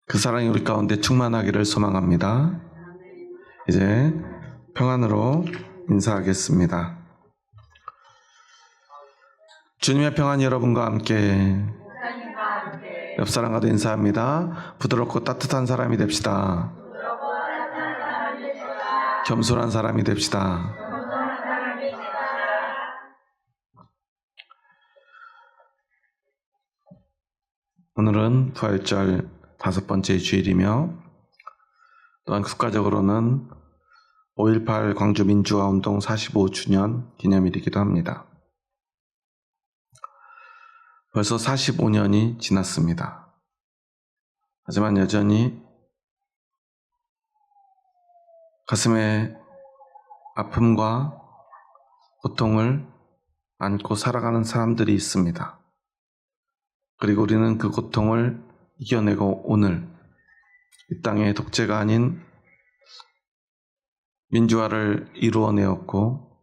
그 사랑이 우리 가운데 충만하기를 소망합니다. 이제 평안으로 인사하겠습니다. 주님의 평안이 여러분과 함께 옆 사람과도 인사합니다. 부드럽고 따뜻한 사람이 됩시다. 겸손한 사람이 됩시다. 오늘은 부활절 5번째 주일이며 또한 국가적으로는 5.18 광주민주화운동 45주년 기념일이기도 합니다. 벌써 45년이 지났습니다. 하지만 여전히 가슴에 아픔과 고통을 안고 살아가는 사람들이 있습니다. 그리고 우리는 그 고통을 이겨내고 오늘 이 땅의 독재가 아닌 민주화를 이루어내었고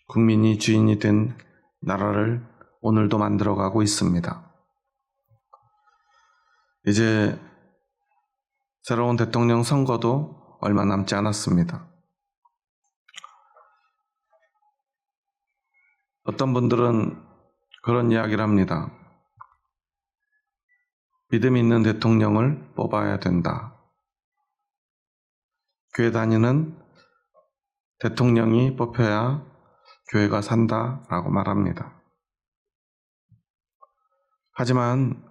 국민이 주인이 된 나라를 오늘도 만들어가고 있습니다. 이제 새로운 대통령 선거도 얼마 남지 않았습니다. 어떤 분들은 그런 이야기를 합니다. 믿음 있는 대통령을 뽑아야 된다. 교회 다니는 대통령이 뽑혀야 교회가 산다라고 말합니다. 하지만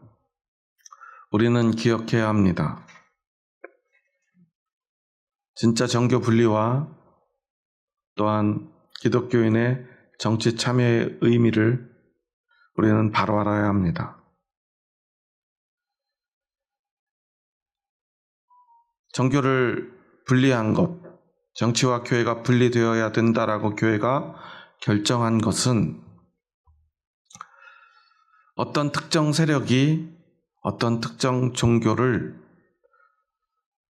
우리는 기억해야 합니다. 진짜 정교 분리와 또한 기독교인의 정치 참여의 의미를 우리는 바로 알아야 합니다. 정교를 분리한 것, 정치와 교회가 분리되어야 된다라고 교회가 결정한 것은 어떤 특정 세력이 어떤 특정 종교를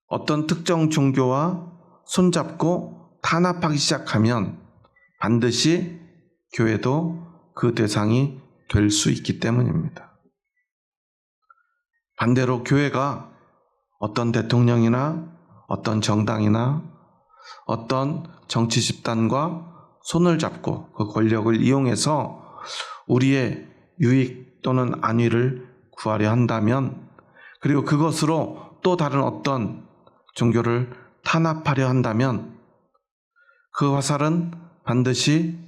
어떤 특정 종교와 손잡고 탄압하기 시작하면 반드시 교회도 그 대상이 될 수 있기 때문입니다. 반대로 교회가 어떤 대통령이나 어떤 정당이나 어떤 정치 집단과 손을 잡고 그 권력을 이용해서 우리의 유익 또는 안위를 구하려 한다면, 그리고 그것으로 또 다른 어떤 종교를 탄압하려 한다면 그 화살은 반드시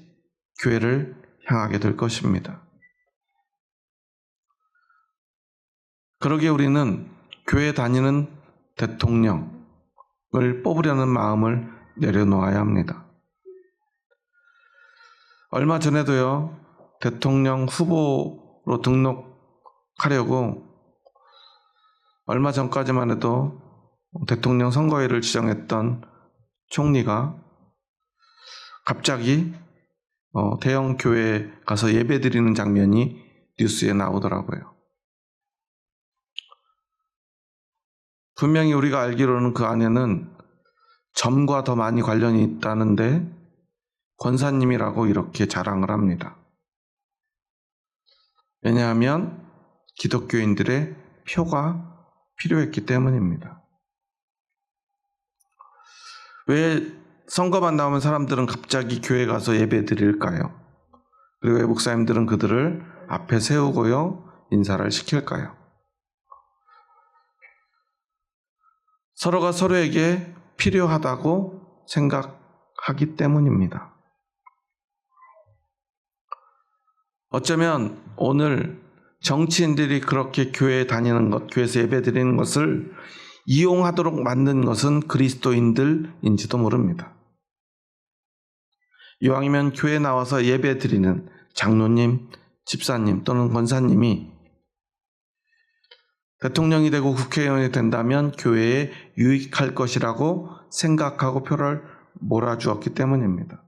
교회를 향하게 될 것입니다. 그러기에 우리는 교회 다니는 대통령을 뽑으려는 마음을 내려놓아야 합니다. 얼마 전에도요, 대통령 후보로 등록하려고 얼마 전까지만 해도 대통령 선거일을 지정했던 총리가 갑자기 대형 교회에 가서 예배드리는 장면이 뉴스에 나오더라고요. 분명히 우리가 알기로는 그 안에는 점과 더 많이 관련이 있다는데 권사님이라고 이렇게 자랑을 합니다. 왜냐하면 기독교인들의 표가 필요했기 때문입니다. 왜 선거만 나오면 사람들은 갑자기 교회 가서 예배 드릴까요? 그리고 왜 목사님들은 그들을 앞에 세우고요, 인사를 시킬까요? 서로가 서로에게 필요하다고 생각하기 때문입니다. 어쩌면 오늘 정치인들이 그렇게 교회에 다니는 것, 교회에서 예배 드리는 것을 이용하도록 만든 것은 그리스도인들인지도 모릅니다. 이왕이면 교회에 나와서 예배 드리는 장로님, 집사님 또는 권사님이 대통령이 되고 국회의원이 된다면 교회에 유익할 것이라고 생각하고 표를 몰아주었기 때문입니다.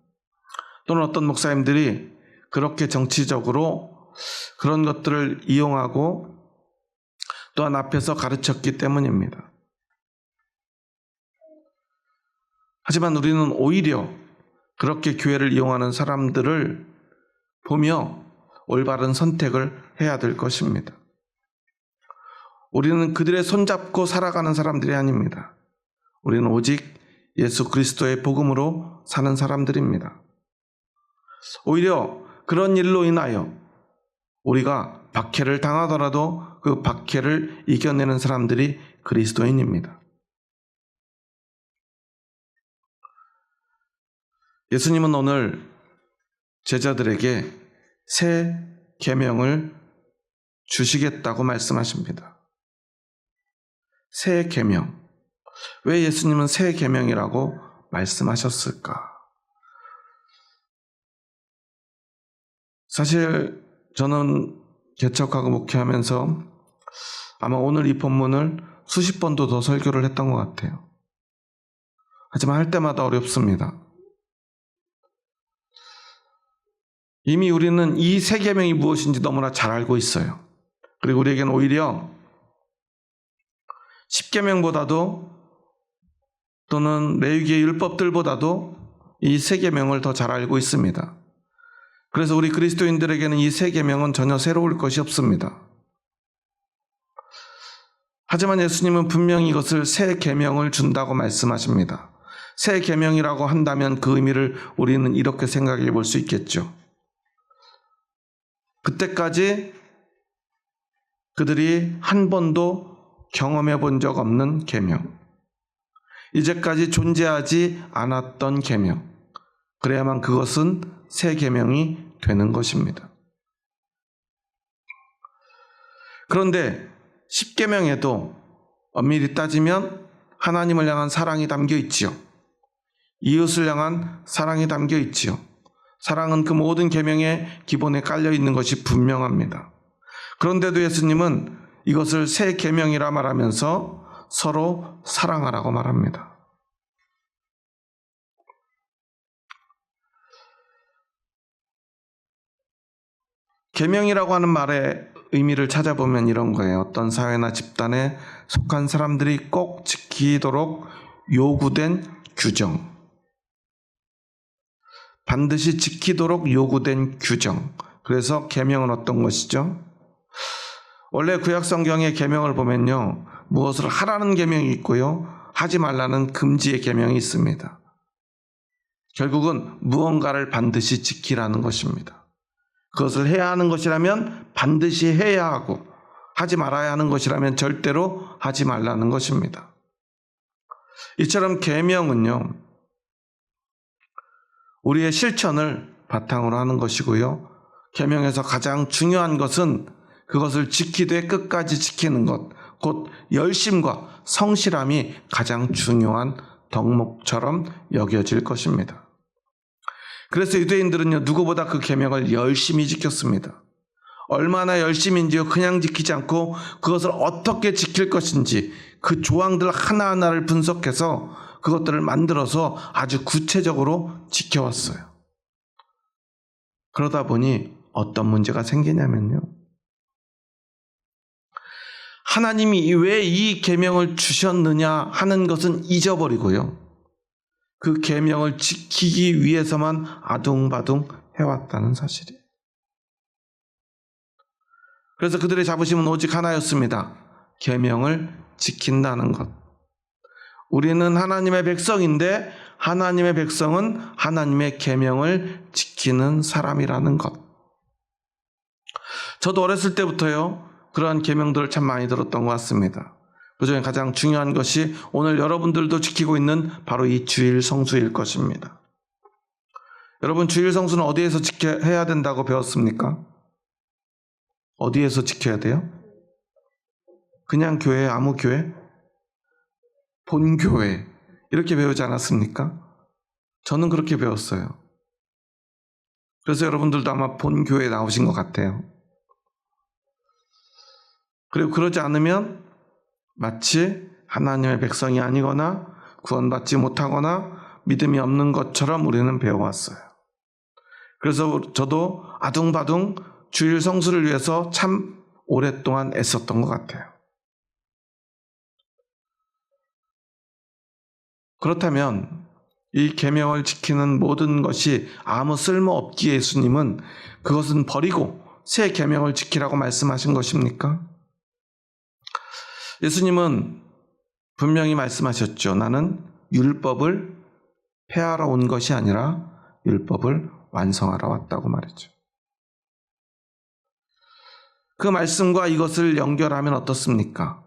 또는 어떤 목사님들이 그렇게 정치적으로 그런 것들을 이용하고 또한 앞에서 가르쳤기 때문입니다. 하지만 우리는 오히려 그렇게 교회를 이용하는 사람들을 보며 올바른 선택을 해야 될 것입니다. 우리는 그들의 손잡고 살아가는 사람들이 아닙니다. 우리는 오직 예수 그리스도의 복음으로 사는 사람들입니다. 오히려 그런 일로 인하여 우리가 박해를 당하더라도 그 박해를 이겨내는 사람들이 그리스도인입니다. 예수님은 오늘 제자들에게 새 계명을 주시겠다고 말씀하십니다. 새 계명. 왜 예수님은 새 계명이라고 말씀하셨을까? 사실 저는 개척하고 목회하면서 아마 오늘 이 본문을 수십 번도 더 설교를 했던 것 같아요. 하지만 할 때마다 어렵습니다. 이미 우리는 이 새 계명이 무엇인지 너무나 잘 알고 있어요. 그리고 우리에게는 오히려 10계명보다도 또는 레위기의 율법들보다도 이 새 계명을 더 잘 알고 있습니다. 그래서 우리 그리스도인들에게는 이 새 계명은 전혀 새로울 것이 없습니다. 하지만 예수님은 분명히 이것을 새 계명을 준다고 말씀하십니다. 새 계명이라고 한다면 그 의미를 우리는 이렇게 생각해 볼 수 있겠죠. 그때까지 그들이 한 번도 경험해 본 적 없는 계명, 이제까지 존재하지 않았던 계명, 그래야만 그것은 새 계명이 되는 것입니다. 그런데 10계명에도 엄밀히 따지면 하나님을 향한 사랑이 담겨 있지요. 이웃을 향한 사랑이 담겨 있지요. 사랑은 그 모든 계명의 기본에 깔려 있는 것이 분명합니다. 그런데도 예수님은 이것을 새 계명이라 말하면서 서로 사랑하라고 말합니다. 계명이라고 하는 말의 의미를 찾아보면 이런 거예요. 어떤 사회나 집단에 속한 사람들이 꼭 지키도록 요구된 규정. 반드시 지키도록 요구된 규정. 그래서 계명은 어떤 것이죠? 원래 구약 성경의 계명을 보면요, 무엇을 하라는 계명이 있고요, 하지 말라는 금지의 계명이 있습니다. 결국은 무언가를 반드시 지키라는 것입니다. 그것을 해야 하는 것이라면 반드시 해야 하고, 하지 말아야 하는 것이라면 절대로 하지 말라는 것입니다. 이처럼 계명은요, 우리의 실천을 바탕으로 하는 것이고요, 계명에서 가장 중요한 것은 그것을 지키되 끝까지 지키는 것, 곧 열심과 성실함이 가장 중요한 덕목처럼 여겨질 것입니다. 그래서 유대인들은요, 누구보다 그 계명을 열심히 지켰습니다. 얼마나 열심인지요, 그냥 지키지 않고 그것을 어떻게 지킬 것인지 그 조항들 하나하나를 분석해서 그것들을 만들어서 아주 구체적으로 지켜왔어요. 그러다 보니 어떤 문제가 생기냐면요, 하나님이 왜 이 계명을 주셨느냐 하는 것은 잊어버리고요, 그 계명을 지키기 위해서만 아둥바둥 해왔다는 사실이에요. 그래서 그들의 자부심은 오직 하나였습니다. 계명을 지킨다는 것. 우리는 하나님의 백성인데 하나님의 백성은 하나님의 계명을 지키는 사람이라는 것. 저도 어렸을 때부터요, 그러한 계명들을 참 많이 들었던 것 같습니다. 그중에 가장 중요한 것이 오늘 여러분들도 지키고 있는 바로 이 주일 성수일 것입니다. 여러분, 주일 성수는 어디에서 해야 된다고 배웠습니까? 어디에서 지켜야 돼요? 그냥 교회, 아무 교회? 본교회. 이렇게 배우지 않았습니까? 저는 그렇게 배웠어요. 그래서 여러분들도 아마 본교회에 나오신 것 같아요. 그리고 그러지 않으면 마치 하나님의 백성이 아니거나 구원받지 못하거나 믿음이 없는 것처럼 우리는 배워왔어요. 그래서 저도 아둥바둥 주일 성수를 위해서 참 오랫동안 애썼던 것 같아요. 그렇다면 이 계명을 지키는 모든 것이 아무 쓸모없기에 예수님은 그것은 버리고 새 계명을 지키라고 말씀하신 것입니까? 예수님은 분명히 말씀하셨죠. 나는 율법을 폐하러 온 것이 아니라 율법을 완성하러 왔다고 말했죠. 그 말씀과 이것을 연결하면 어떻습니까?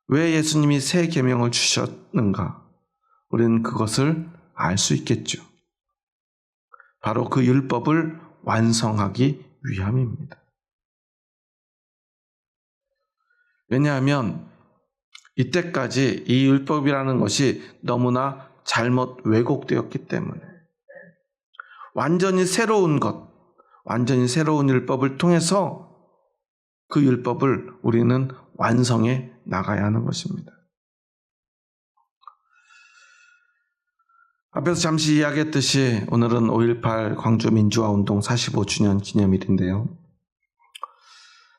왜 예수님이 새 계명을 주셨는가? 우리는 그것을 알 수 있겠죠. 바로 그 율법을 완성하기 위함입니다. 왜냐하면 이때까지 이 율법이라는 것이 너무나 잘못 왜곡되었기 때문에 완전히 새로운 것, 완전히 새로운 율법을 통해서 그 율법을 우리는 완성해 나가야 하는 것입니다. 앞에서 잠시 이야기했듯이 오늘은 5.18 광주 민주화운동 45주년 기념일인데요.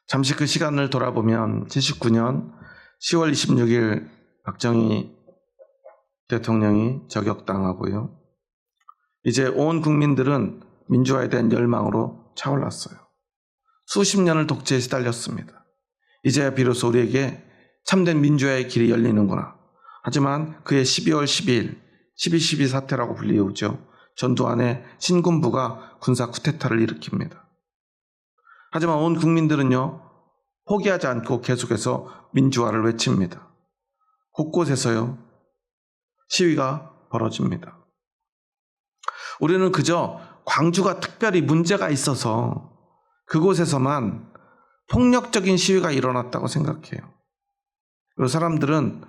잠시 그 시간을 돌아보면 79년 10월 26일 박정희 대통령이 저격당하고요. 이제 온 국민들은 민주화에 대한 열망으로 차올랐어요. 수십 년을 독재에 시달렸습니다. 이제야 비로소 우리에게 참된 민주화의 길이 열리는구나. 하지만 그해 12월 12일 12.12 사태라고 불리우죠. 전두환의 신군부가 군사 쿠데타를 일으킵니다. 하지만 온 국민들은요, 포기하지 않고 계속해서 민주화를 외칩니다. 곳곳에서요, 시위가 벌어집니다. 우리는 그저 광주가 특별히 문제가 있어서 그곳에서만 폭력적인 시위가 일어났다고 생각해요. 그리고 사람들은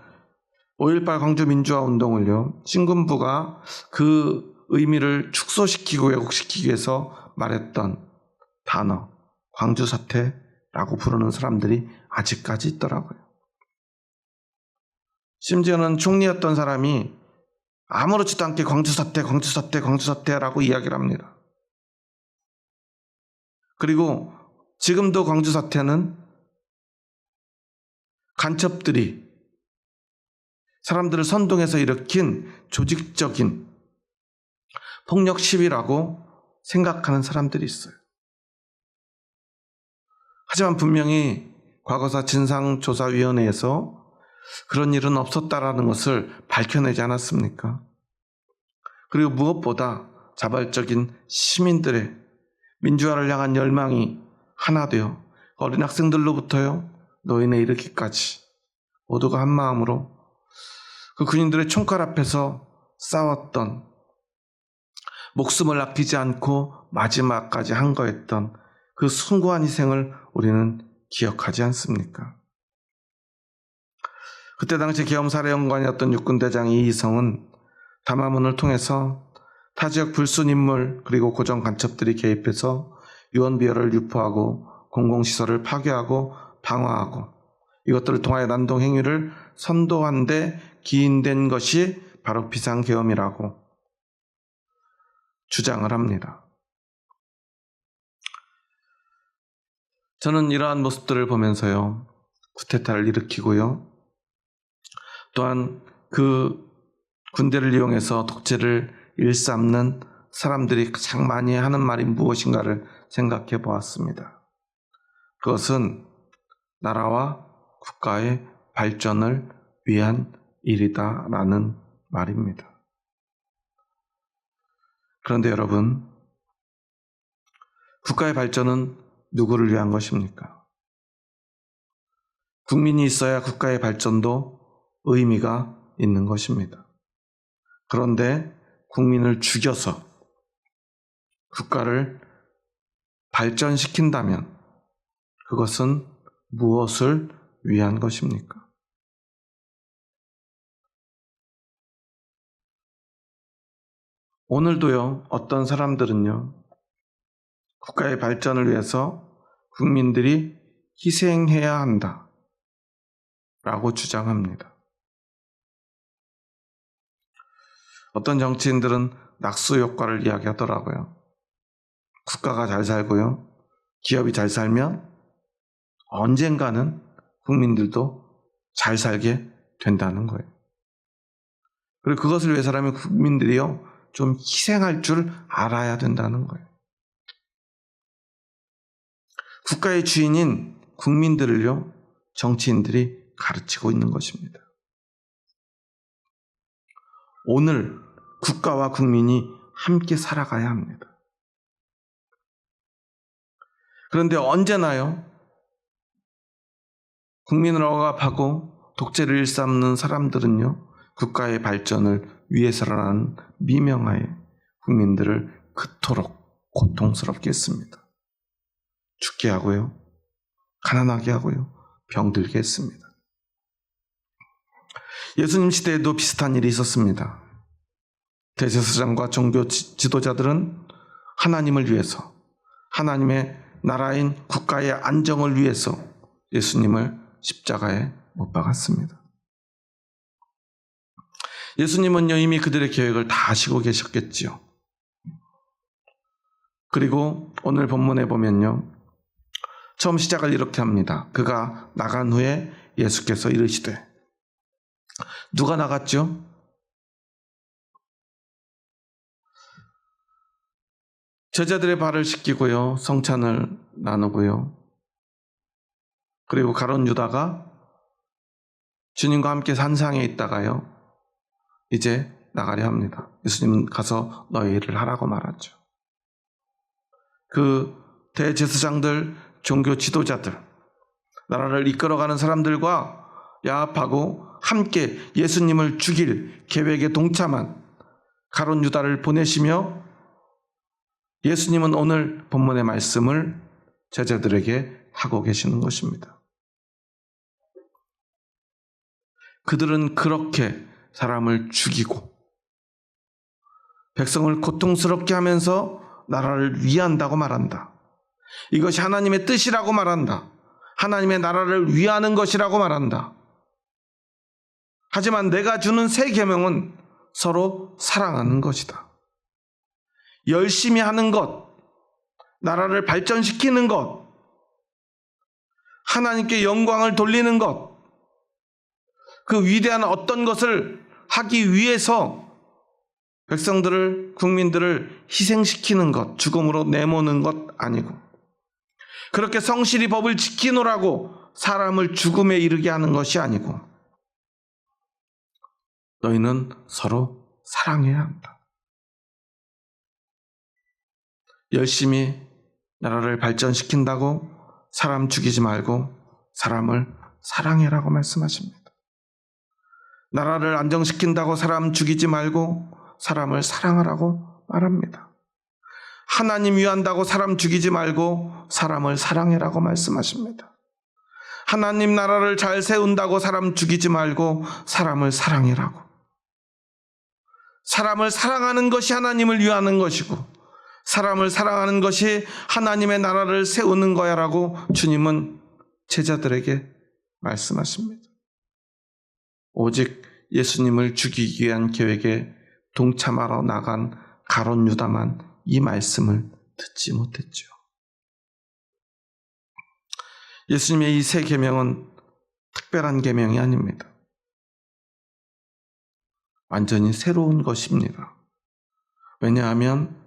5.18 광주 민주화 운동을요, 신군부가 그 의미를 축소시키고 왜곡시키기 위해서 말했던 단어, 광주 사태라고 부르는 사람들이 아직까지 있더라고요. 심지어는 총리였던 사람이 아무렇지도 않게 광주 사태라고 이야기를 합니다. 그리고 지금도 광주 사태는 간첩들이 사람들을 선동해서 일으킨 조직적인 폭력 시위라고 생각하는 사람들이 있어요. 하지만 분명히 과거사 진상조사위원회에서 그런 일은 없었다라는 것을 밝혀내지 않았습니까? 그리고 무엇보다 자발적인 시민들의 민주화를 향한 열망이 하나 되어 어린 학생들로부터요, 노인에 이르기까지 모두가 한 마음으로 그 군인들의 총칼 앞에서 싸웠던, 목숨을 아끼지 않고 마지막까지 항거했던 그 숭고한 희생을 우리는 기억하지 않습니까? 그때 당시 계엄사령관이었던 육군대장 이희성은 담화문을 통해서 타지역 불순 인물 그리고 고정 간첩들이 개입해서 유언비어를 유포하고 공공시설을 파괴하고 방화하고 이것들을 통하여 난동 행위를 선도한 데 기인된 것이 바로 비상계엄이라고 주장을 합니다. 저는 이러한 모습들을 보면서요, 쿠데타를 일으키고요, 또한 그 군대를 이용해서 독재를 일삼는 사람들이 가장 많이 하는 말이 무엇인가를 생각해 보았습니다. 그것은 나라와 국가의 발전을 위한 일이다라는 말입니다. 그런데 여러분, 국가의 발전은 누구를 위한 것입니까? 국민이 있어야 국가의 발전도 의미가 있는 것입니다. 그런데 국민을 죽여서 국가를 발전시킨다면 그것은 무엇을 위한 것입니까? 오늘도요, 어떤 사람들은요, 국가의 발전을 위해서 국민들이 희생해야 한다 라고 주장합니다. 어떤 정치인들은 낙수 효과를 이야기하더라고요. 국가가 잘 살고요, 기업이 잘 살면 언젠가는 국민들도 잘 살게 된다는 거예요. 그리고 그것을 위해서라면 국민들이요, 좀 희생할 줄 알아야 된다는 거예요. 국가의 주인인 국민들을요, 정치인들이 가르치고 있는 것입니다. 오늘 국가와 국민이 함께 살아가야 합니다. 그런데 언제나요? 국민을 억압하고 독재를 일삼는 사람들은요, 국가의 발전을 위해서라는 미명하에 국민들을 그토록 고통스럽게 했습니다. 죽게 하고요, 가난하게 하고요, 병들게 했습니다. 예수님 시대에도 비슷한 일이 있었습니다. 대제사장과 종교 지도자들은 하나님을 위해서, 하나님의 나라인 국가의 안정을 위해서 예수님을 십자가에 못 박았습니다. 예수님은요, 이미 그들의 계획을 다 아시고 계셨겠지요. 그리고 오늘 본문에 보면요, 처음 시작을 이렇게 합니다. 그가 나간 후에 예수께서 이르시되. 누가 나갔죠? 제자들의 발을 씻기고요, 성찬을 나누고요, 그리고 가룟 유다가 주님과 함께 산상에 있다가요, 이제 나가려 합니다. 예수님은 가서 너희 일을 하라고 말하죠. 그 대제사장들, 종교 지도자들, 나라를 이끌어가는 사람들과 야합하고 함께 예수님을 죽일 계획에 동참한 가룟 유다를 보내시며 예수님은 오늘 본문의 말씀을 제자들에게 하고 계시는 것입니다. 그들은 그렇게 사람을 죽이고 백성을 고통스럽게 하면서 나라를 위한다고 말한다. 이것이 하나님의 뜻이라고 말한다. 하나님의 나라를 위하는 것이라고 말한다. 하지만 내가 주는 새 계명은 서로 사랑하는 것이다. 열심히 하는 것, 나라를 발전시키는 것, 하나님께 영광을 돌리는 것, 그 위대한 어떤 것을 하기 위해서 백성들을, 국민들을 희생시키는 것, 죽음으로 내모는 것 아니고, 그렇게 성실히 법을 지키노라고 사람을 죽음에 이르게 하는 것이 아니고, 너희는 서로 사랑해야 한다. 열심히 나라를 발전시킨다고 사람 죽이지 말고 사람을 사랑해라고 말씀하십니다. 나라를 안정시킨다고 사람 죽이지 말고 사람을 사랑하라고 말합니다. 하나님 위한다고 사람 죽이지 말고 사람을 사랑해라고 말씀하십니다. 하나님 나라를 잘 세운다고 사람 죽이지 말고 사람을 사랑해라고. 사람을 사랑하는 것이 하나님을 위하는 것이고 사람을 사랑하는 것이 하나님의 나라를 세우는 거야라고 주님은 제자들에게 말씀하십니다. 오직 예수님을 죽이기 위한 계획에 동참하러 나간 가룟 유다만 이 말씀을 듣지 못했죠. 예수님의 이 새 계명은 특별한 계명이 아닙니다. 완전히 새로운 것입니다. 왜냐하면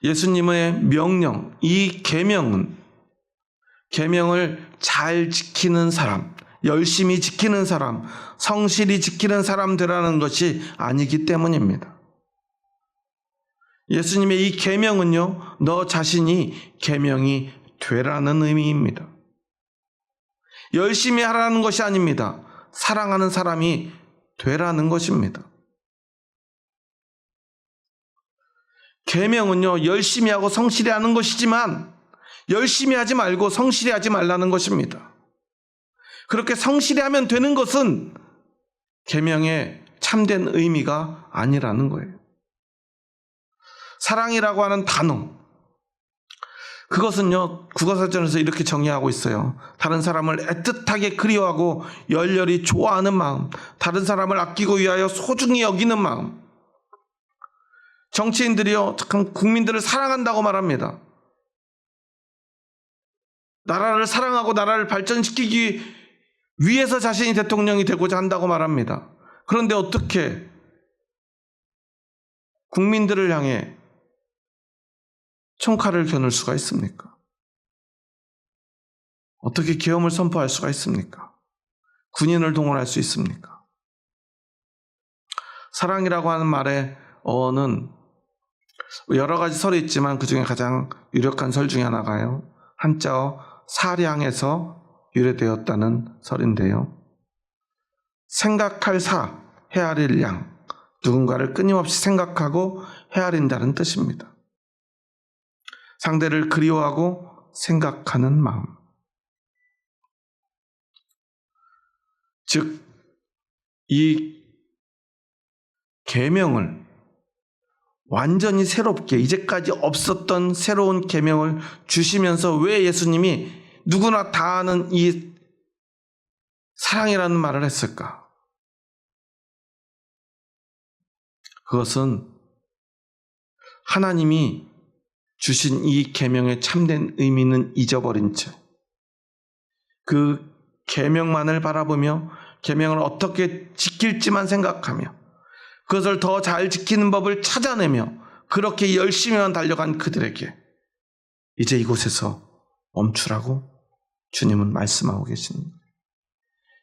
예수님의 명령, 이 계명은 계명을 잘 지키는 사람, 열심히 지키는 사람, 성실히 지키는 사람 되라는 것이 아니기 때문입니다. 예수님의 이 계명은요, 너 자신이 계명이 되라는 의미입니다. 열심히 하라는 것이 아닙니다. 사랑하는 사람이 되라는 것입니다. 계명은요, 열심히 하고 성실히 하는 것이지만 열심히 하지 말고 성실히 하지 말라는 것입니다. 그렇게 성실히 하면 되는 것은 계명의 참된 의미가 아니라는 거예요. 사랑이라고 하는 단어, 그것은요, 국어사전에서 이렇게 정의하고 있어요. 다른 사람을 애틋하게 그리워하고 열렬히 좋아하는 마음, 다른 사람을 아끼고 위하여 소중히 여기는 마음. 정치인들이요, 참 국민들을 사랑한다고 말합니다. 나라를 사랑하고 나라를 발전시키기 위해서 자신이 대통령이 되고자 한다고 말합니다. 그런데 어떻게 국민들을 향해 총칼을 겨눌 수가 있습니까? 어떻게 계엄을 선포할 수가 있습니까? 군인을 동원할 수 있습니까? 사랑이라고 하는 말의 어는 여러 가지 설이 있지만 그 중에 가장 유력한 설 중에 하나가요, 한자어 사량에서 유래되었다는 설인데요. 생각할 사, 헤아릴 양, 누군가를 끊임없이 생각하고 헤아린다는 뜻입니다. 상대를 그리워하고 생각하는 마음. 즉, 이 계명을 완전히 새롭게, 이제까지 없었던 새로운 계명을 주시면서 왜 예수님이 누구나 다 아는 이 사랑이라는 말을 했을까? 그것은 하나님이 주신 이 계명의 참된 의미는 잊어버린 채 그 계명만을 바라보며 계명을 어떻게 지킬지만 생각하며 그것을 더 잘 지키는 법을 찾아내며 그렇게 열심히만 달려간 그들에게 이제 이곳에서 멈추라고 주님은 말씀하고 계십니다.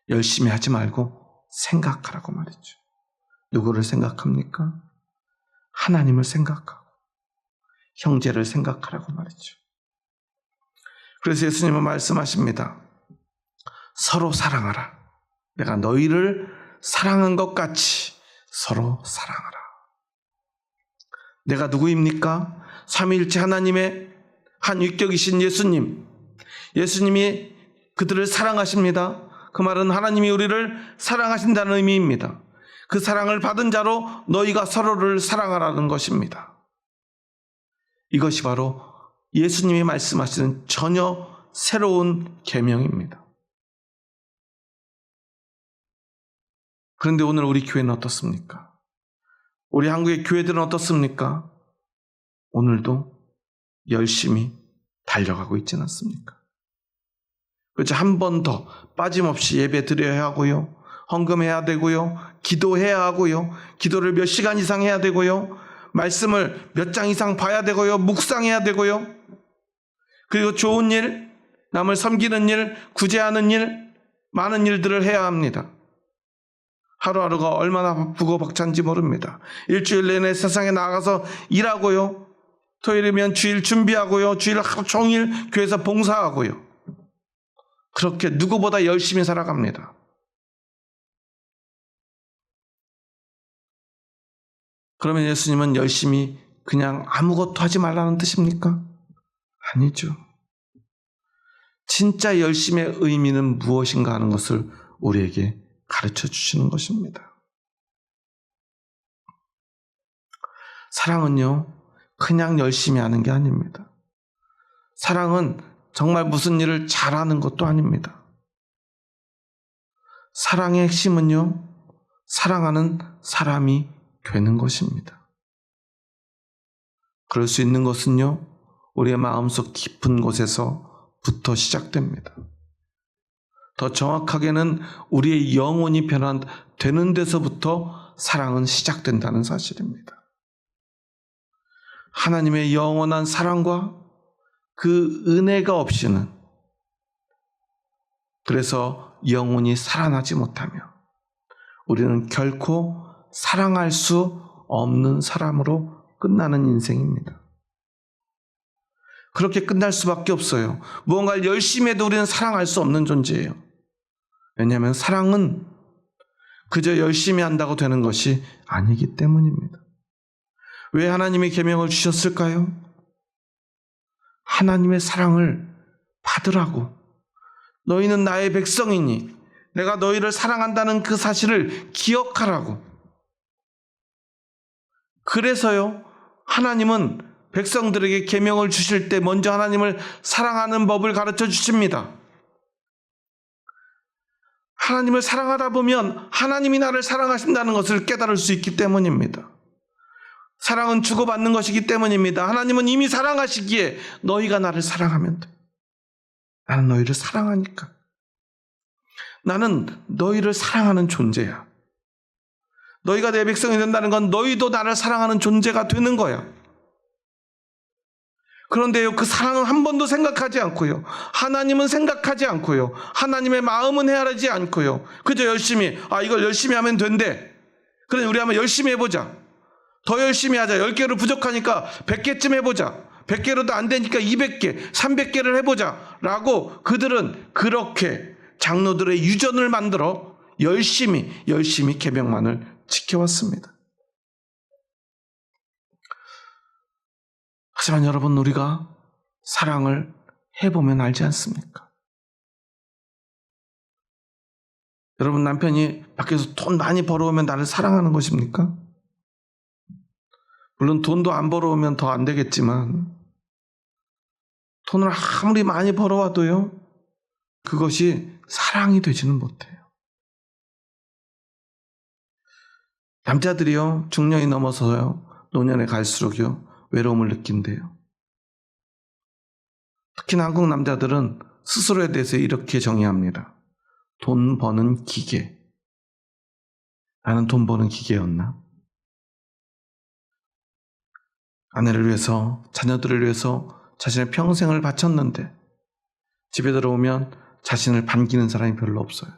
열심히 하지 말고 생각하라고 말이죠. 누구를 생각합니까? 하나님을 생각하고 형제를 생각하라고 말이죠. 그래서 예수님은 말씀하십니다. 서로 사랑하라. 내가 너희를 사랑한 것 같이 서로 사랑하라. 내가 누구입니까? 삼위일체 하나님의 한 위격이신 예수님. 예수님이 그들을 사랑하십니다. 그 말은 하나님이 우리를 사랑하신다는 의미입니다. 그 사랑을 받은 자로 너희가 서로를 사랑하라는 것입니다. 이것이 바로 예수님이 말씀하시는 전혀 새로운 계명입니다. 그런데 오늘 우리 교회는 어떻습니까? 우리 한국의 교회들은 어떻습니까? 오늘도 열심히 달려가고 있지는 않습니까? 그렇죠. 한 번 더 빠짐없이 예배 드려야 하고요. 헌금해야 되고요. 기도해야 하고요. 기도를 몇 시간 이상 해야 되고요. 말씀을 몇 장 이상 봐야 되고요. 묵상해야 되고요. 그리고 좋은 일, 남을 섬기는 일, 구제하는 일, 많은 일들을 해야 합니다. 하루하루가 얼마나 바쁘고 벅찬지 모릅니다. 일주일 내내 세상에 나가서 일하고요. 토요일이면 주일 준비하고요. 주일 하루 종일 교회에서 봉사하고요. 그렇게 누구보다 열심히 살아갑니다. 그러면 예수님은 열심히 그냥 아무것도 하지 말라는 뜻입니까? 아니죠. 진짜 열심의 의미는 무엇인가 하는 것을 우리에게 가르쳐 주시는 것입니다. 사랑은요, 그냥 열심히 하는 게 아닙니다. 사랑은 정말 무슨 일을 잘하는 것도 아닙니다. 사랑의 핵심은요, 사랑하는 사람이 되는 것입니다. 그럴 수 있는 것은요, 우리의 마음속 깊은 곳에서부터 시작됩니다. 더 정확하게는 우리의 영혼이 변화되는 데서부터 사랑은 시작된다는 사실입니다. 하나님의 영원한 사랑과 그 은혜가 없이는, 그래서 영혼이 살아나지 못하며 우리는 결코 사랑할 수 없는 사람으로 끝나는 인생입니다. 그렇게 끝날 수밖에 없어요. 무언가를 열심히 해도 우리는 사랑할 수 없는 존재예요. 왜냐하면 사랑은 그저 열심히 한다고 되는 것이 아니기 때문입니다. 왜 하나님의 계명을 주셨을까요? 하나님의 사랑을 받으라고. 너희는 나의 백성이니 내가 너희를 사랑한다는 그 사실을 기억하라고. 그래서요, 하나님은 백성들에게 계명을 주실 때 먼저 하나님을 사랑하는 법을 가르쳐 주십니다. 하나님을 사랑하다 보면 하나님이 나를 사랑하신다는 것을 깨달을 수 있기 때문입니다. 사랑은 주고받는 것이기 때문입니다. 하나님은 이미 사랑하시기에 너희가 나를 사랑하면 돼. 나는 너희를 사랑하니까. 나는 너희를 사랑하는 존재야. 너희가 내 백성이 된다는 건 너희도 나를 사랑하는 존재가 되는 거야. 그런데요, 그 사랑은 한 번도 생각하지 않고요, 하나님은 생각하지 않고요, 하나님의 마음은 헤아리지 않고요, 그저 열심히 이걸 열심히 하면 된대. 그래, 우리 한번 열심히 해보자. 더 열심히 하자. 10개로 부족하니까 100개쯤 해보자. 100개로도 안 되니까 200개, 300개를 해보자 라고 그들은 그렇게 장로들의 유전을 만들어 열심히 계명만을 지켜왔습니다. 하지만 여러분, 우리가 사랑을 해보면 알지 않습니까? 여러분, 남편이 밖에서 돈 많이 벌어오면 나를 사랑하는 것입니까? 물론 돈도 안 벌어오면 더 안 되겠지만, 돈을 아무리 많이 벌어와도요, 그것이 사랑이 되지는 못해요. 남자들이요, 중년이 넘어서요, 노년에 갈수록요, 외로움을 느낀대요. 특히나 한국 남자들은 스스로에 대해서 이렇게 정의합니다. 돈 버는 기계. 나는 돈 버는 기계였나? 아내를 위해서, 자녀들을 위해서 자신의 평생을 바쳤는데 집에 들어오면 자신을 반기는 사람이 별로 없어요.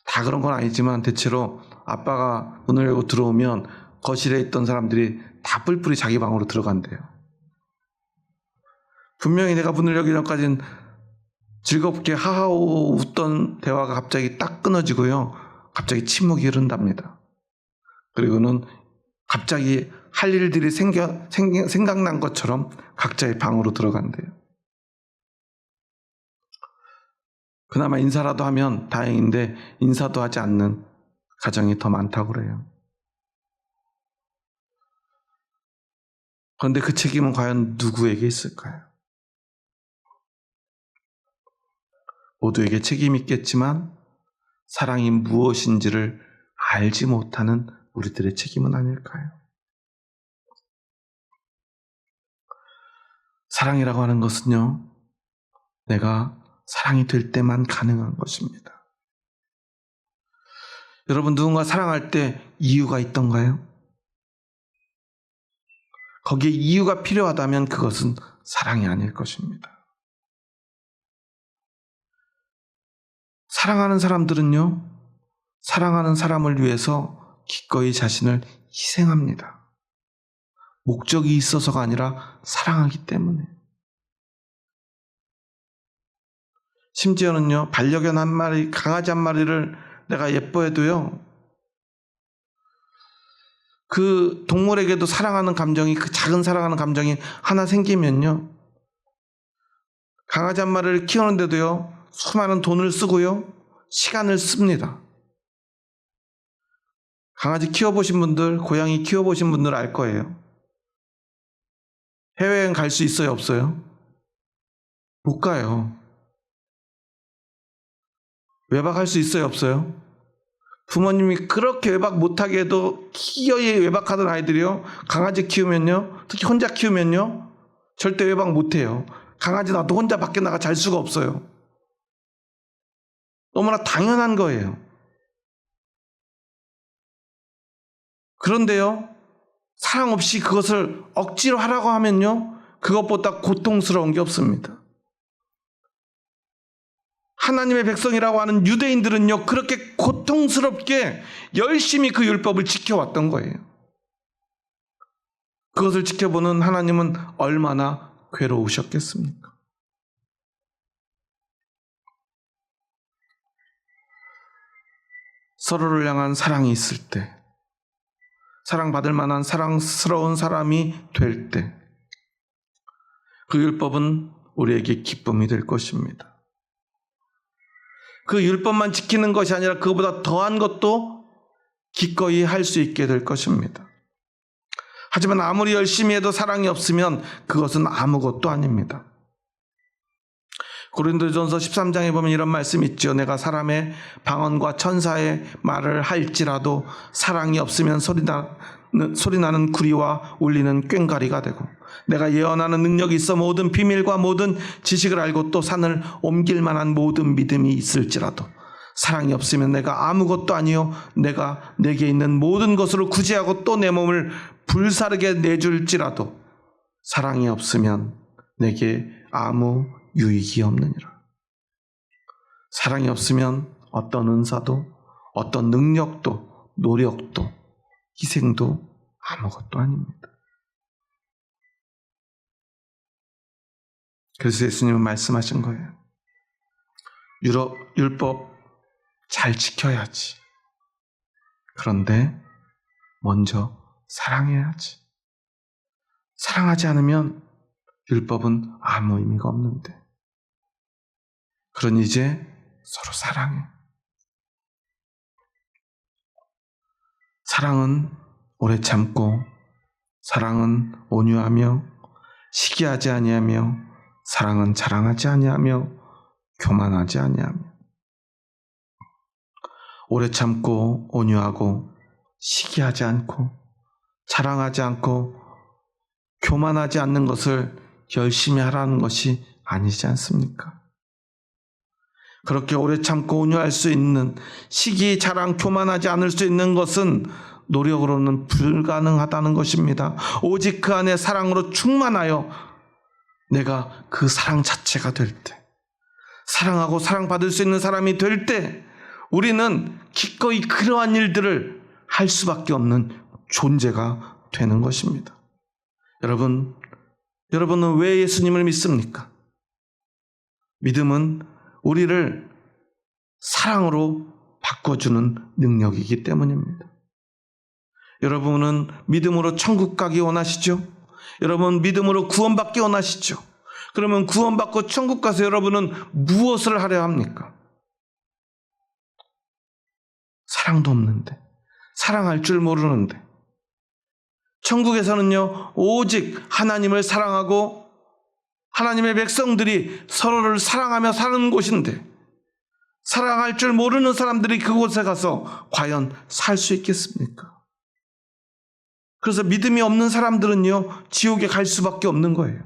다 그런 건 아니지만 대체로 아빠가 문을 열고 들어오면 거실에 있던 사람들이 다 뿔뿔이 자기 방으로 들어간대요. 분명히 내가 문을 열기 전까지는 즐겁게 하하호 웃던 대화가 갑자기 딱 끊어지고요, 갑자기 침묵이 흐른답니다. 그리고는 갑자기 할 일들이 생각난 것처럼 각자의 방으로 들어간대요. 그나마 인사라도 하면 다행인데 인사도 하지 않는 가정이 더 많다고 그래요. 그런데 그 책임은 과연 누구에게 있을까요? 모두에게 책임이 있겠지만 사랑이 무엇인지를 알지 못하는 우리들의 책임은 아닐까요? 사랑이라고 하는 것은요, 내가 사랑이 될 때만 가능한 것입니다. 여러분, 누군가 사랑할 때 이유가 있던가요? 거기에 이유가 필요하다면 그것은 사랑이 아닐 것입니다. 사랑하는 사람들은요, 사랑하는 사람을 위해서 기꺼이 자신을 희생합니다. 목적이 있어서가 아니라 사랑하기 때문에. 심지어는요, 반려견 한 마리, 강아지 한 마리를 내가 예뻐해도요, 그 동물에게도 사랑하는 감정이, 그 작은 사랑하는 감정이 하나 생기면요, 강아지 한 마리를 키우는데도요, 수많은 돈을 쓰고요, 시간을 씁니다. 강아지 키워보신 분들, 고양이 키워보신 분들 알 거예요. 해외여행 갈 수 있어요, 없어요? 못 가요. 외박할 수 있어요, 없어요? 부모님이 그렇게 외박 못하게 해도 기어이 외박하던 아이들이요, 강아지 키우면요, 특히 혼자 키우면요, 절대 외박 못해요. 강아지 놔도 혼자 밖에 나가 잘 수가 없어요. 너무나 당연한 거예요. 그런데요, 사랑 없이 그것을 억지로 하라고 하면요, 그것보다 고통스러운 게 없습니다. 하나님의 백성이라고 하는 유대인들은요, 그렇게 고통스럽게 열심히 그 율법을 지켜왔던 거예요. 그것을 지켜보는 하나님은 얼마나 괴로우셨겠습니까? 서로를 향한 사랑이 있을 때, 사랑받을 만한 사랑스러운 사람이 될 때, 그 율법은 우리에게 기쁨이 될 것입니다. 그 율법만 지키는 것이 아니라 그것보다 더한 것도 기꺼이 할 수 있게 될 것입니다. 하지만 아무리 열심히 해도 사랑이 없으면 그것은 아무것도 아닙니다. 고린도전서 13장에 보면 이런 말씀이 있죠. 내가 사람의 방언과 천사의 말을 할지라도 사랑이 없으면 소리나는 구리와 울리는 꽹과리가 되고, 내가 예언하는 능력이 있어 모든 비밀과 모든 지식을 알고 또 산을 옮길 만한 모든 믿음이 있을지라도 사랑이 없으면 내가 아무것도 아니요 내가 내게 있는 모든 것으로 구제하고 또 내 몸을 불사르게 내줄지라도 사랑이 없으면 내게 아무 유익이 없느니라. 사랑이 없으면 어떤 은사도, 어떤 능력도, 노력도, 희생도 아무것도 아닙니다. 그래서 예수님은 말씀하신 거예요. 율법 잘 지켜야지. 그런데 먼저 사랑해야지. 사랑하지 않으면 율법은 아무 의미가 없는데. 그러니 이제 서로 사랑해. 사랑은 오래 참고, 사랑은 온유하며, 시기하지 아니하며, 사랑은 자랑하지 아니하며, 교만하지 아니하며. 오래 참고, 온유하고, 시기하지 않고, 자랑하지 않고, 교만하지 않는 것을 열심히 하라는 것이 아니지 않습니까? 그렇게 오래 참고 온유할 수 있는, 시기, 자랑, 교만하지 않을 수 있는 것은 노력으로는 불가능하다는 것입니다. 오직 그 안에 사랑으로 충만하여 내가 그 사랑 자체가 될 때, 사랑하고 사랑받을 수 있는 사람이 될 때 우리는 기꺼이 그러한 일들을 할 수밖에 없는 존재가 되는 것입니다. 여러분은 왜 예수님을 믿습니까? 믿음은 우리를 사랑으로 바꿔주는 능력이기 때문입니다. 여러분은 믿음으로 천국 가기 원하시죠? 여러분 믿음으로 구원받기 원하시죠? 그러면 구원받고 천국 가서 여러분은 무엇을 하려 합니까? 사랑도 없는데, 사랑할 줄 모르는데. 천국에서는요, 오직 하나님을 사랑하고 하나님의 백성들이 서로를 사랑하며 사는 곳인데, 사랑할 줄 모르는 사람들이 그곳에 가서 과연 살 수 있겠습니까? 그래서 믿음이 없는 사람들은요, 지옥에 갈 수밖에 없는 거예요.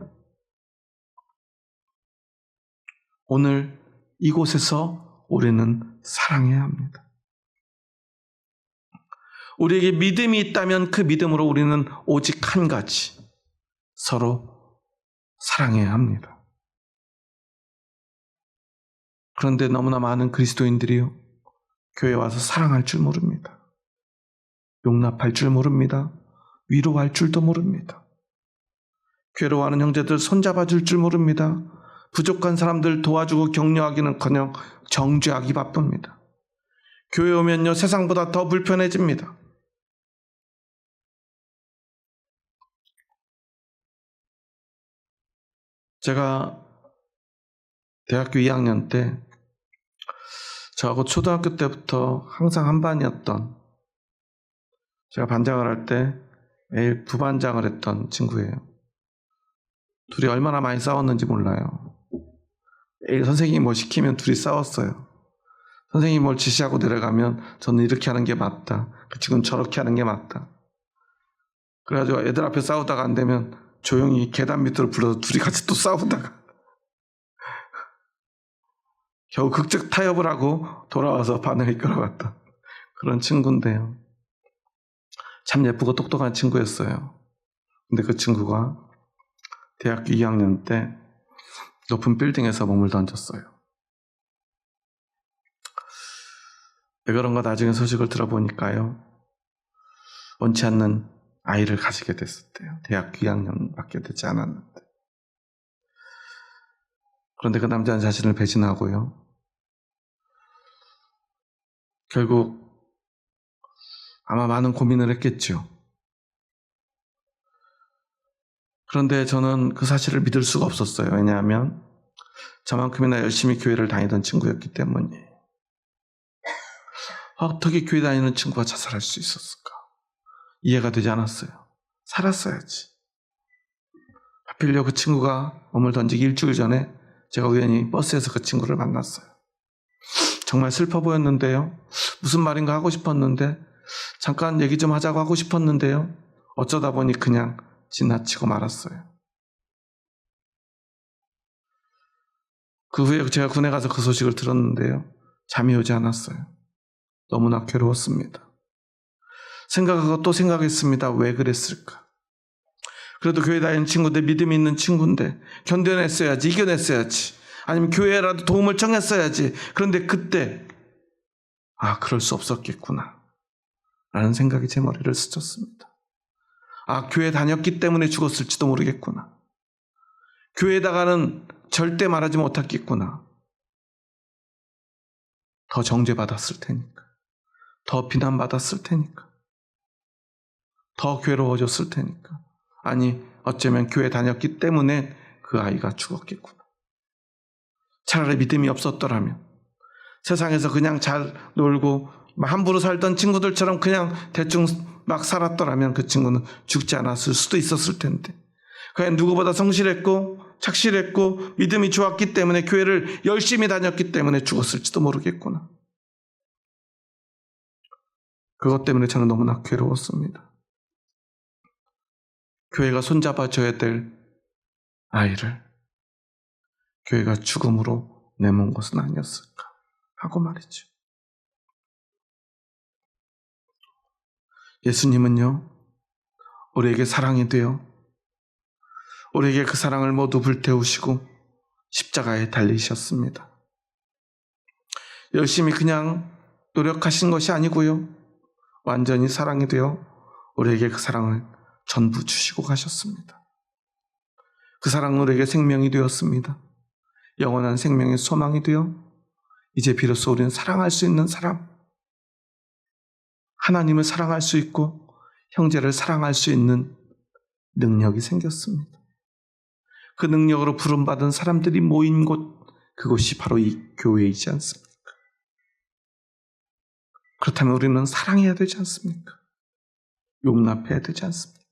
오늘 이곳에서 우리는 사랑해야 합니다. 우리에게 믿음이 있다면 그 믿음으로 우리는 오직 한 가지, 서로 사랑해야 합니다. 그런데 너무나 많은 그리스도인들이요, 교회에 와서 사랑할 줄 모릅니다. 용납할 줄 모릅니다. 위로할 줄도 모릅니다. 괴로워하는 형제들 손잡아줄 줄 모릅니다. 부족한 사람들 도와주고 격려하기는커녕 정죄하기 바쁩니다. 교회 오면요, 세상보다 더 불편해집니다. 제가 대학교 2학년 때 저하고 초등학교 때부터 항상 한 반이었던, 제가 반장을 할 때 매일 부반장을 했던 친구예요. 둘이 얼마나 많이 싸웠는지 몰라요. 매일 선생님이 뭐 시키면 둘이 싸웠어요. 선생님이 뭘 지시하고 내려가면 저는 이렇게 하는 게 맞다, 그 친구는 저렇게 하는 게 맞다. 그래가지고 애들 앞에 싸우다가 안 되면 조용히 계단 밑으로 불러서 둘이 같이 또 싸우다가 겨우 극적 타협을 하고 돌아와서 반을 이끌어갔던 그런 친구인데요. 참 예쁘고 똑똑한 친구였어요. 근데 그 친구가 대학교 2학년 때 높은 빌딩에서 몸을 던졌어요. 왜 그런가 나중에 소식을 들어보니까요, 원치 않는 아이를 가지게 됐었대요. 대학교 2학년밖에 되지 않았는데. 그런데 그 남자는 자신을 배신하고요, 결국 아마 많은 고민을 했겠죠. 그런데 저는 그 사실을 믿을 수가 없었어요. 왜냐하면 저만큼이나 열심히 교회를 다니던 친구였기 때문에. 어떻게 교회 다니는 친구가 자살할 수 있었을까? 이해가 되지 않았어요. 살았어야지. 하필요 그 친구가 몸을 던지기 일주일 전에 제가 우연히 버스에서 그 친구를 만났어요. 정말 슬퍼 보였는데요. 무슨 말인가 하고 싶었는데, 잠깐 얘기 좀 하자고 하고 싶었는데요, 어쩌다 보니 그냥 지나치고 말았어요. 그 후에 제가 군에 가서 그 소식을 들었는데요, 잠이 오지 않았어요. 너무나 괴로웠습니다. 생각하고 또 생각했습니다. 왜 그랬을까? 그래도 교회 다니는 친구인데, 믿음이 있는 친구인데 견뎌냈어야지, 이겨냈어야지, 아니면 교회라도 도움을 청했어야지. 그런데 그때 그럴 수 없었겠구나 라는 생각이 제 머리를 스쳤습니다. 교회 다녔기 때문에 죽었을지도 모르겠구나. 교회에다가는 절대 말하지 못했겠구나. 더 정죄받았을 테니까, 더 비난받았을 테니까, 더 괴로워졌을 테니까. 아니, 어쩌면 교회 다녔기 때문에 그 아이가 죽었겠구나. 차라리 믿음이 없었더라면, 세상에서 그냥 잘 놀고 함부로 살던 친구들처럼 그냥 대충 막 살았더라면 그 친구는 죽지 않았을 수도 있었을 텐데, 그냥 누구보다 성실했고 착실했고 믿음이 좋았기 때문에, 교회를 열심히 다녔기 때문에 죽었을지도 모르겠구나. 그것 때문에 저는 너무나 괴로웠습니다. 교회가 손잡아줘야 될 아이를 교회가 죽음으로 내몬 것은 아니었을까 하고 말이죠. 예수님은요, 우리에게 사랑이 되어 우리에게 그 사랑을 모두 불태우시고 십자가에 달리셨습니다. 열심히 그냥 노력하신 것이 아니고요, 완전히 사랑이 되어 우리에게 그 사랑을 전부 주시고 가셨습니다. 그 사랑은 우리에게 생명이 되었습니다. 영원한 생명의 소망이 되어 이제 비로소 우리는 사랑할 수 있는 사람, 하나님을 사랑할 수 있고 형제를 사랑할 수 있는 능력이 생겼습니다. 그 능력으로 부름받은 사람들이 모인 곳, 그곳이 바로 이 교회이지 않습니까? 그렇다면 우리는 사랑해야 되지 않습니까? 용납해야 되지 않습니까?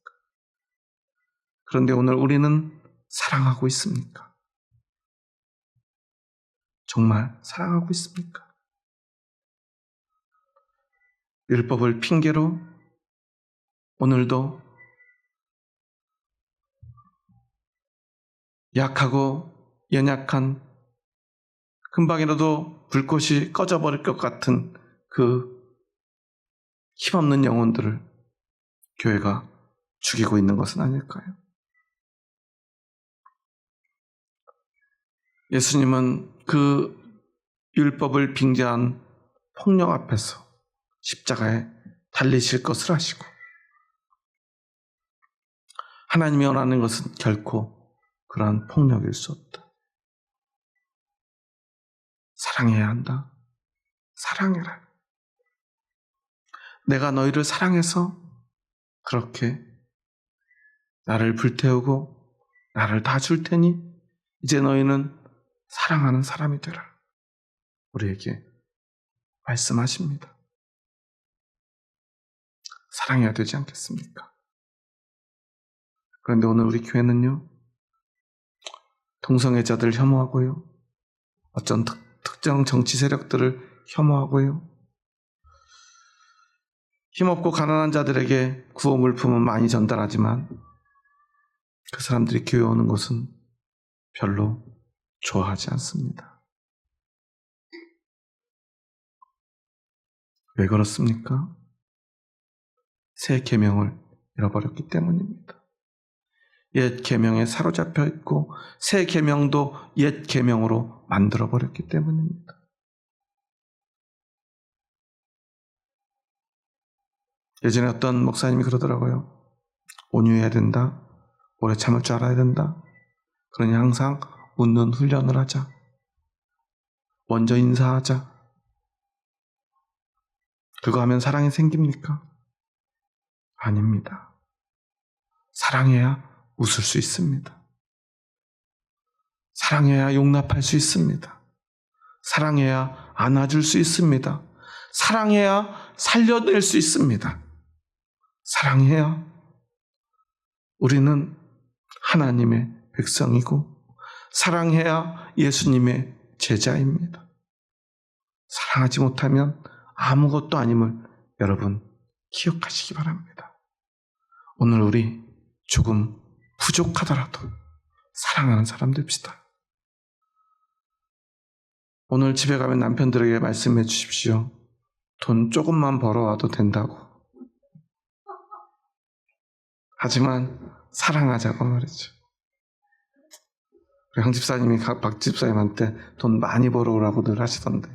그런데 오늘 우리는 사랑하고 있습니까? 정말 사랑하고 있습니까? 율법을 핑계로 오늘도 약하고 연약한, 금방이라도 불꽃이 꺼져버릴 것 같은 그 힘없는 영혼들을 교회가 죽이고 있는 것은 아닐까요? 예수님은 그 율법을 빙자한 폭력 앞에서 십자가에 달리실 것을 아시고, 하나님이 원하는 것은 결코 그러한 폭력일 수 없다. 사랑해야 한다. 사랑해라. 내가 너희를 사랑해서 그렇게 나를 불태우고 나를 다 줄 테니 이제 너희는 사랑하는 사람이 되라. 우리에게 말씀하십니다. 사랑해야 되지 않겠습니까? 그런데 오늘 우리 교회는요, 동성애자들을 혐오하고요, 어떤 특정 정치 세력들을 혐오하고요, 힘없고 가난한 자들에게 구호 물품은 많이 전달하지만 그 사람들이 교회 오는 것은 별로 좋아하지 않습니다. 왜 그렇습니까? 새 계명을 잃어버렸기 때문입니다. 옛 계명에 사로잡혀 있고 새 계명도 옛 계명으로 만들어버렸기 때문입니다. 예전에 어떤 목사님이 그러더라고요. 온유해야 된다. 오래 참을 줄 알아야 된다. 그러니 항상 웃는 훈련을 하자. 먼저 인사하자. 그거 하면 사랑이 생깁니까? 아닙니다. 사랑해야 웃을 수 있습니다. 사랑해야 용납할 수 있습니다. 사랑해야 안아줄 수 있습니다. 사랑해야 살려낼 수 있습니다. 사랑해야 우리는 하나님의 백성이고, 사랑해야 예수님의 제자입니다. 사랑하지 못하면 아무것도 아님을 여러분 기억하시기 바랍니다. 오늘 우리 조금 부족하더라도 사랑하는 사람 됩시다. 오늘 집에 가면 남편들에게 말씀해 주십시오. 돈 조금만 벌어와도 된다고. 하지만 사랑하자고 말이죠. 황 집사님이 박 집사님한테 돈 많이 벌어오라고 늘 하시던데.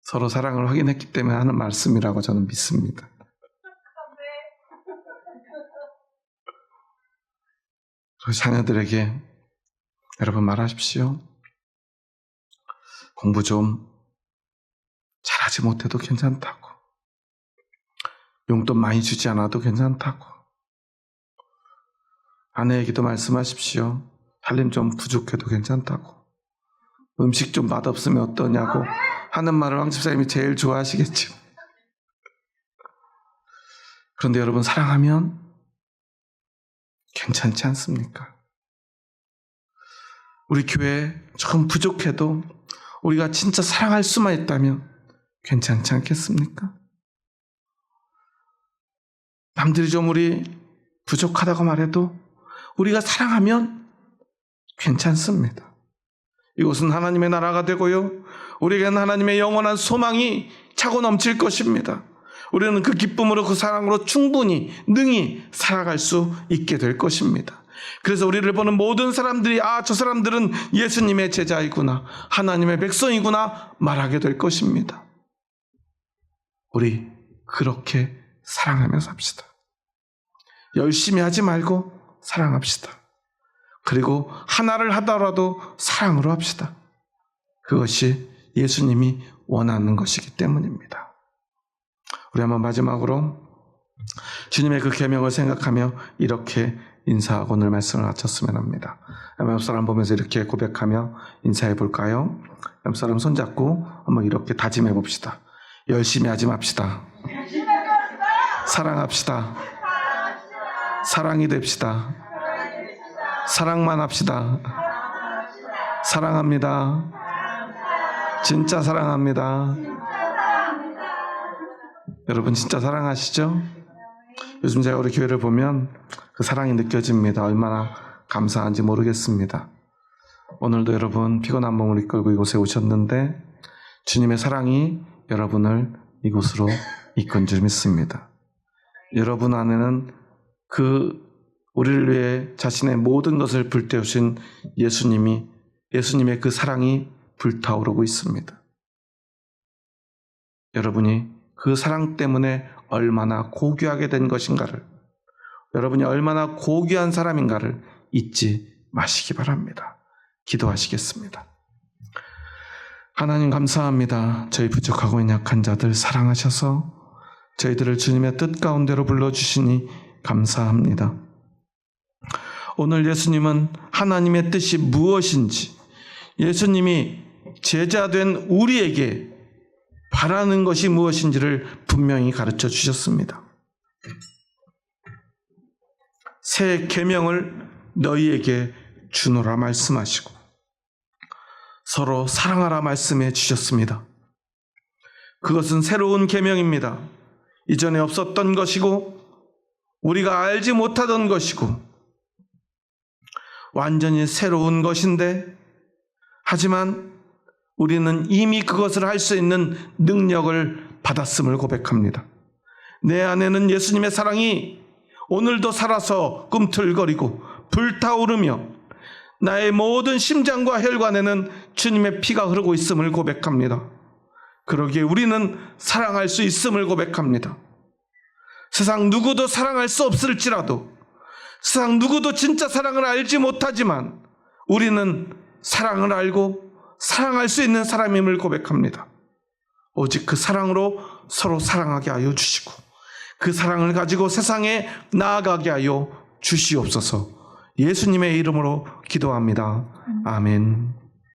서로 사랑을 확인했기 때문에 하는 말씀이라고 저는 믿습니다. 우리 자녀들에게 여러분 말하십시오. 공부 좀 잘하지 못해도 괜찮다고. 용돈 많이 주지 않아도 괜찮다고. 아내에게도 말씀하십시오. 살림 좀 부족해도 괜찮다고. 음식 좀 맛없으면 어떠냐고 하는 말을 황 집사님이 제일 좋아하시겠죠. 그런데 여러분, 사랑하면 괜찮지 않습니까? 우리 교회 조금 부족해도 우리가 진짜 사랑할 수만 있다면 괜찮지 않겠습니까? 남들이 좀 우리 부족하다고 말해도 우리가 사랑하면 괜찮습니다. 이곳은 하나님의 나라가 되고요, 우리에게는 하나님의 영원한 소망이 차고 넘칠 것입니다. 우리는 그 기쁨으로, 그 사랑으로 충분히 능히 살아갈 수 있게 될 것입니다. 그래서 우리를 보는 모든 사람들이 저 사람들은 예수님의 제자이구나, 하나님의 백성이구나 말하게 될 것입니다. 우리 그렇게 사랑하며 삽시다. 열심히 하지 말고 사랑합시다. 그리고 하나를 하더라도 사랑으로 합시다. 그것이 예수님이 원하는 것이기 때문입니다. 우리 한번 마지막으로 주님의 그 계명을 생각하며 이렇게 인사하고 오늘 말씀을 마쳤으면 합니다. 옆 사람 보면서 이렇게 고백하며 인사해 볼까요? 옆 사람 손잡고 한번 이렇게 다짐해 봅시다. 열심히 하지 맙시다. 사랑합시다. 사랑이 됩시다. 사랑만 합시다. 사랑합니다. 진짜 사랑합니다. 여러분 진짜 사랑하시죠? 요즘 제가 우리 교회를 보면 그 사랑이 느껴집니다. 얼마나 감사한지 모르겠습니다. 오늘도 여러분 피곤한 몸을 이끌고 이곳에 오셨는데 주님의 사랑이 여러분을 이곳으로 이끈 줄 믿습니다. 여러분 안에는 우리를 위해 자신의 모든 것을 불태우신 예수님의 그 사랑이 불타오르고 있습니다. 여러분이 그 사랑 때문에 얼마나 고귀하게 된 것인가를, 여러분이 얼마나 고귀한 사람인가를 잊지 마시기 바랍니다. 기도하시겠습니다. 하나님 감사합니다. 저희 부족하고 연약한 자들 사랑하셔서 저희들을 주님의 뜻 가운데로 불러주시니 감사합니다. 오늘 예수님은 하나님의 뜻이 무엇인지, 예수님이 제자된 우리에게 바라는 것이 무엇인지를 분명히 가르쳐 주셨습니다. 새 계명을 너희에게 주노라 말씀하시고 서로 사랑하라 말씀해 주셨습니다. 그것은 새로운 계명입니다. 이전에 없었던 것이고 우리가 알지 못하던 것이고 완전히 새로운 것인데, 하지만 우리는 이미 그것을 할 수 있는 능력을 받았음을 고백합니다. 내 안에는 예수님의 사랑이 오늘도 살아서 꿈틀거리고 불타오르며 나의 모든 심장과 혈관에는 주님의 피가 흐르고 있음을 고백합니다. 그러기에 우리는 사랑할 수 있음을 고백합니다. 세상 누구도 사랑할 수 없을지라도, 세상 누구도 진짜 사랑을 알지 못하지만 우리는 사랑을 알고 사랑할 수 있는 사람임을 고백합니다. 오직 그 사랑으로 서로 사랑하게 하여 주시고 그 사랑을 가지고 세상에 나아가게 하여 주시옵소서. 예수님의 이름으로 기도합니다. 아멘.